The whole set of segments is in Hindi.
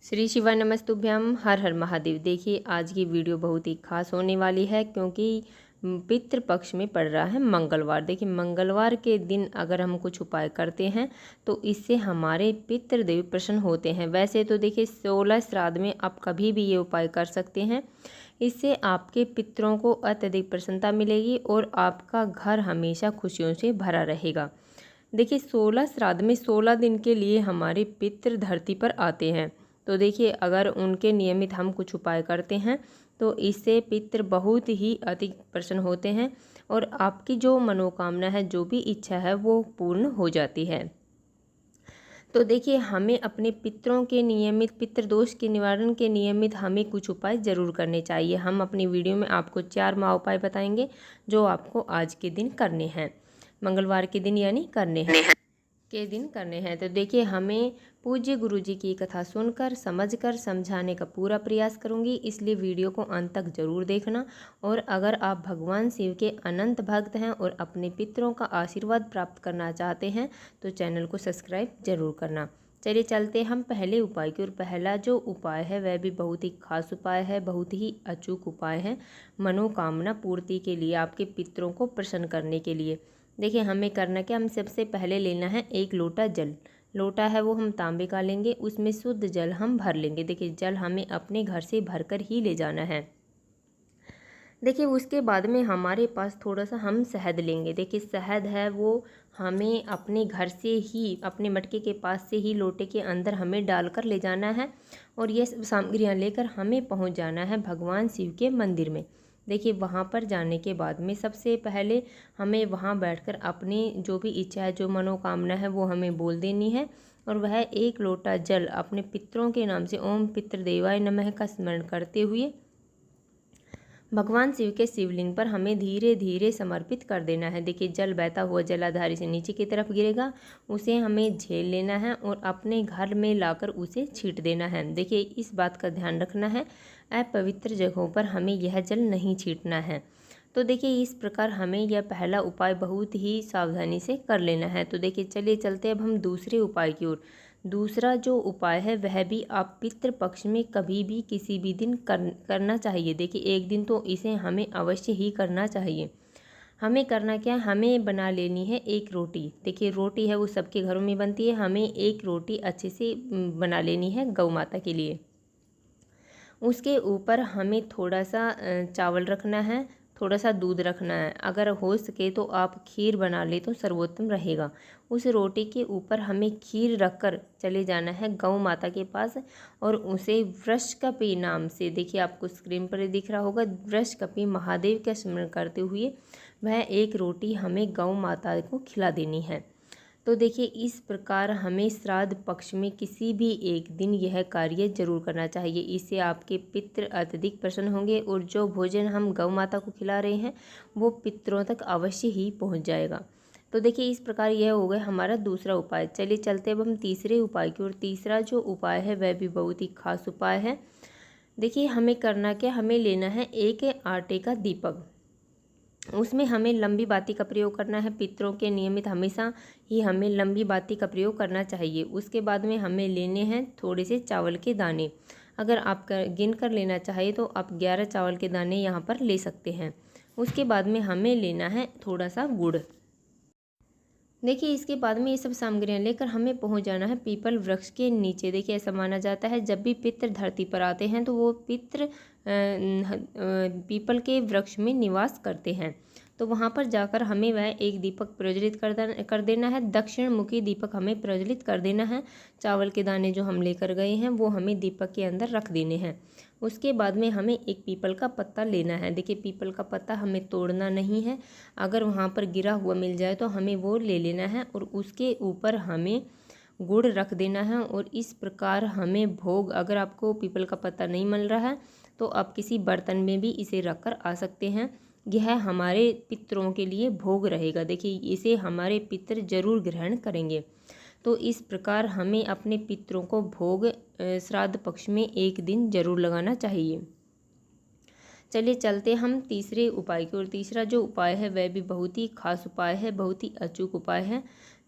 श्री शिवाय नमस्तुभ्यम। हर हर महादेव। देखिए आज की वीडियो बहुत ही खास होने वाली है क्योंकि पितृ पक्ष में पड़ रहा है मंगलवार। देखिए मंगलवार के दिन अगर हम कुछ उपाय करते हैं तो इससे हमारे पितृदेव प्रसन्न होते हैं। वैसे तो देखिए 16 श्राद्ध में आप कभी भी ये उपाय कर सकते हैं। इससे आपके पितरों को अत्यधिक प्रसन्नता मिलेगी और आपका घर हमेशा खुशियों से भरा रहेगा। देखिए 16 श्राद्ध में 16 दिन के लिए हमारे पितृ धरती पर आते हैं। तो देखिए अगर उनके नियमित हम कुछ उपाय करते हैं तो इससे पितृ बहुत ही अधिक प्रसन्न होते हैं और आपकी जो मनोकामना है, जो भी इच्छा है वो पूर्ण हो जाती है। तो देखिए हमें अपने पितरों के नियमित पितृदोष के निवारण के नियमित हमें कुछ उपाय ज़रूर करने चाहिए। हम अपनी वीडियो में आपको 4 महा उपाय बताएंगे जो आपको आज के दिन करने हैं, मंगलवार के दिन यानी करने हैं। तो देखिए हमें पूज्य गुरु जी की कथा सुनकर समझकर समझाने का पूरा प्रयास करूंगी, इसलिए वीडियो को अंत तक जरूर देखना। और अगर आप भगवान शिव के अनंत भक्त हैं और अपने पितरों का आशीर्वाद प्राप्त करना चाहते हैं तो चैनल को सब्सक्राइब जरूर करना। चलिए चलते हम पहले उपाय की ओर। पहला जो उपाय है वह भी बहुत ही खास उपाय है, बहुत ही अचूक उपाय है मनोकामना पूर्ति के लिए, आपके पितरों को प्रसन्न करने के लिए। देखिए हमें करना क्या, हम सबसे पहले लेना है 1 लोटा जल। लोटा है वो हम तांबे का लेंगे, उसमें शुद्ध जल हम भर लेंगे। देखिए जल हमें अपने घर से भरकर ही ले जाना है। देखिए उसके बाद में हमारे पास थोड़ा सा हम शहद लेंगे। देखिए शहद है वो हमें अपने घर से ही, अपने मटके के पास से ही लोटे के अंदर हमें डालकर ले जाना है और ये सब सामग्रियाँ लेकर हमें पहुंच जाना है भगवान शिव के मंदिर में। देखिए वहाँ पर जाने के बाद में सबसे पहले हमें वहाँ बैठकर अपनी जो भी इच्छा है, जो मनोकामना है वो हमें बोल देनी है और वह 1 लोटा जल अपने पितरों के नाम से ओम पितृदेवाय नमः का स्मरण करते हुए भगवान शिव के शिवलिंग पर हमें धीरे धीरे समर्पित कर देना है। देखिए जल बहता हुआ जलाधारी से नीचे की तरफ गिरेगा, उसे हमें झेल लेना है और अपने घर में लाकर उसे छींट देना है। देखिए इस बात का ध्यान रखना है, अपवित्र जगहों पर हमें यह जल नहीं छींटना है। तो देखिए इस प्रकार हमें यह पहला उपाय बहुत ही सावधानी से कर लेना है। तो देखिए चलिए चलते अब हम दूसरे उपाय की ओर। दूसरा जो उपाय है वह भी आप पितृ पक्ष में कभी भी किसी भी दिन करना चाहिए। देखिए एक दिन तो इसे हमें अवश्य ही करना चाहिए। हमें करना क्या है, हमें बना लेनी है 1 रोटी। देखिए रोटी है वो सबके घरों में बनती है, हमें 1 रोटी अच्छे से बना लेनी है गौ माता के लिए। उसके ऊपर हमें थोड़ा सा चावल रखना है, थोड़ा सा दूध रखना है। अगर हो सके तो आप खीर बना ले तो सर्वोत्तम रहेगा। उस रोटी के ऊपर हमें खीर रखकर चले जाना है गौ माता के पास और उसे वृषकपि नाम से, देखिए आपको स्क्रीन पर दिख रहा होगा, वृषकपि महादेव का स्मरण करते हुए वह 1 रोटी हमें गौ माता को खिला देनी है। तो देखिए इस प्रकार हमें श्राद्ध पक्ष में किसी भी एक दिन यह कार्य जरूर करना चाहिए। इससे आपके पितृ अत्यधिक प्रसन्न होंगे और जो भोजन हम गौ माता को खिला रहे हैं वो पितरों तक अवश्य ही पहुंच जाएगा। तो देखिए इस प्रकार यह हो गया हमारा दूसरा उपाय। चलिए चलते अब हम तीसरे उपाय की ओर। तीसरा जो उपाय है वह भी बहुत ही खास उपाय है। देखिए हमें करना क्या, हमें लेना है 1 आटे का दीपक, उसमें हमें लंबी बाती का प्रयोग करना है। पितरों के नियमित हमेशा ही हमें लंबी बाती का प्रयोग करना चाहिए। उसके बाद में हमें लेने हैं थोड़े से चावल के दाने। अगर आप गिन कर लेना चाहिए तो आप 11 चावल के दाने यहाँ पर ले सकते हैं। उसके बाद में हमें लेना है थोड़ा सा गुड़। देखिए इसके बाद में ये सब सामग्रियाँ लेकर हमें पहुंच जाना है पीपल वृक्ष के नीचे। देखिए ऐसा माना जाता है जब भी पितृ धरती पर आते हैं तो वो पितृ पीपल के वृक्ष में निवास करते हैं। तो वहाँ पर जाकर हमें वह 1 दीपक प्रज्वलित कर देना है। दक्षिण मुखी दीपक हमें प्रज्वलित कर देना है। चावल के दाने जो हम लेकर गए हैं वो हमें दीपक के अंदर रख देने हैं। उसके बाद में हमें 1 पीपल का पत्ता लेना है। देखिए पीपल का पत्ता हमें तोड़ना नहीं है, अगर वहाँ पर गिरा हुआ मिल जाए तो हमें वो ले लेना है और उसके ऊपर हमें गुड़ रख देना है। और इस प्रकार हमें भोग, अगर आपको पीपल का पत्ता नहीं मिल रहा है तो आप किसी बर्तन में भी इसे रख कर आ सकते हैं। यह हमारे पितरों के लिए भोग रहेगा। देखिए इसे हमारे पितर जरूर ग्रहण करेंगे। तो इस प्रकार हमें अपने पितरों को भोग श्राद्ध पक्ष में 1 दिन जरूर लगाना चाहिए। चलिए चलते हम तीसरे उपाय की ओर। तीसरा जो उपाय है वह भी बहुत ही खास उपाय है, बहुत ही अचूक उपाय है।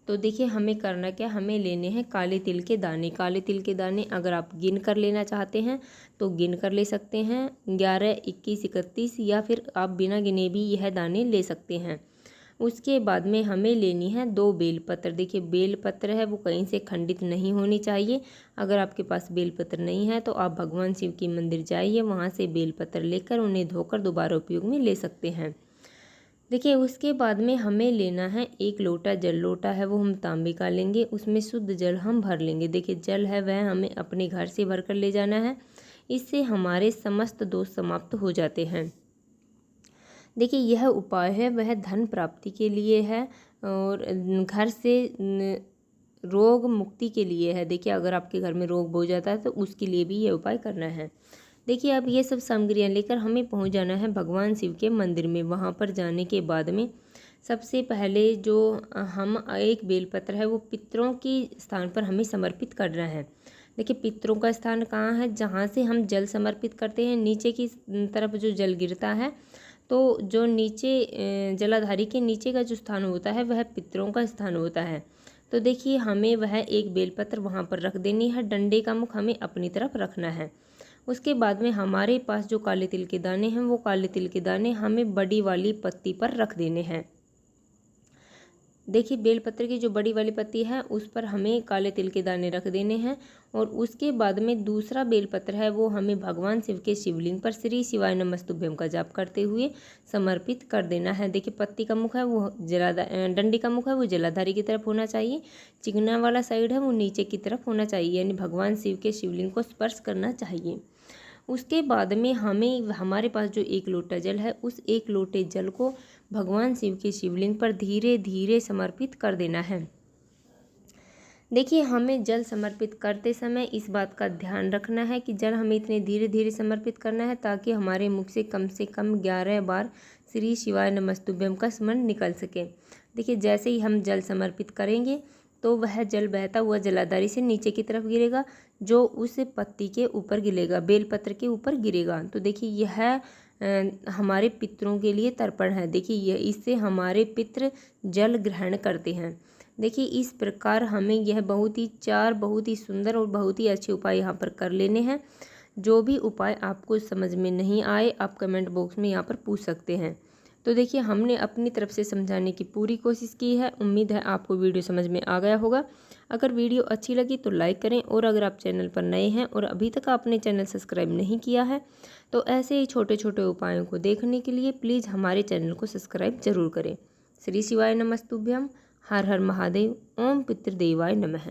तो देखिए हमें करना क्या, हमें लेने हैं काले तिल के दाने। काले तिल के दाने अगर आप गिन कर लेना चाहते हैं तो गिन कर ले सकते हैं, 11, 21, 31, या फिर आप बिना गिने भी यह दाने ले सकते हैं। उसके बाद में हमें लेनी है 2 बेलपत्र। देखिए बेलपत्र है वो कहीं से खंडित नहीं होनी चाहिए। अगर आपके पास बेलपत्र नहीं है तो आप भगवान शिव के मंदिर जाइए, वहाँ से बेलपत्र लेकर उन्हें धोकर दोबारा उपयोग में ले सकते हैं। देखिए उसके बाद में हमें लेना है 1 लोटा जल। लोटा है वो हम तांबे का लेंगे, उसमें शुद्ध जल हम भर लेंगे। देखिए जल है वह हमें अपने घर से भर कर ले जाना है, इससे हमारे समस्त दोष समाप्त हो जाते हैं। देखिए यह उपाय है वह धन प्राप्ति के लिए है और घर से रोग मुक्ति के लिए है। देखिए अगर आपके घर में रोग हो जाता है तो उसके लिए भी यह उपाय करना है। देखिए अब ये सब सामग्रियाँ लेकर हमें पहुंच जाना है भगवान शिव के मंदिर में। वहां पर जाने के बाद में सबसे पहले जो हम एक बेलपत्र है वो पितरों के स्थान पर हमें समर्पित करना है। देखिए पितरों का स्थान कहाँ है, जहाँ से हम जल समर्पित करते हैं नीचे की तरफ जो जल गिरता है, तो जो नीचे जलाधारी के नीचे का जो स्थान होता है वह पितरों का स्थान होता है। तो देखिए हमें वह एक बेलपत्र वहाँ पर रख देनी है, डंडे का मुख हमें अपनी तरफ रखना है। उसके बाद में हमारे पास जो काले तिल के दाने हैं वो काले तिल के दाने हमें बड़ी वाली पत्ती पर रख देने हैं। देखिए बेलपत्र की जो बड़ी वाली पत्ती है उस पर हमें काले तिल के दाने रख देने हैं और उसके बाद में दूसरा बेलपत्र है वो हमें भगवान शिव के शिवलिंग पर श्री शिवाय नमस्तुभ्यम का जाप करते हुए समर्पित कर देना है। देखिए पत्ती का मुख है वो डंडी का मुख है वो जलाधारी की तरफ होना चाहिए, चिकना वाला साइड है वो नीचे की तरफ होना चाहिए, यानी भगवान शिव के शिवलिंग को स्पर्श करना चाहिए। उसके बाद में हमें हमारे पास जो 1 लोटा जल है उस 1 लोटे जल को भगवान शिव के शिवलिंग पर धीरे धीरे समर्पित कर देना है। देखिए हमें जल समर्पित करते समय इस बात का ध्यान रखना है कि जल हमें इतने धीरे धीरे समर्पित करना है ताकि हमारे मुख से कम 11 बार श्री शिवाय नमस्तुभ्यम का स्मरण निकल सके। देखिए जैसे ही हम जल समर्पित करेंगे तो वह जल बहता हुआ जलाधारी से नीचे की तरफ गिरेगा, जो उस पत्ती के ऊपर गिरेगा, बेलपत्र के ऊपर गिरेगा। तो देखिए यह हमारे पितरों के लिए तर्पण है। देखिए यह इससे हमारे पितृ जल ग्रहण करते हैं। देखिए इस प्रकार हमें यह बहुत ही सुंदर और बहुत ही अच्छे उपाय यहाँ पर कर लेने हैं। जो भी उपाय आपको समझ में नहीं आए आप कमेंट बॉक्स में यहाँ पर पूछ सकते हैं। तो देखिए हमने अपनी तरफ से समझाने की पूरी कोशिश की है। उम्मीद है आपको वीडियो समझ में आ गया होगा। अगर वीडियो अच्छी लगी तो लाइक करें और अगर आप चैनल पर नए हैं और अभी तक आपने चैनल सब्सक्राइब नहीं किया है तो ऐसे ही छोटे छोटे उपायों को देखने के लिए प्लीज़ हमारे चैनल को सब्सक्राइब जरूर करें। श्री शिवाय नमस्तुभ्यम। हर हर महादेव। ओम पितृदेवाय नमः।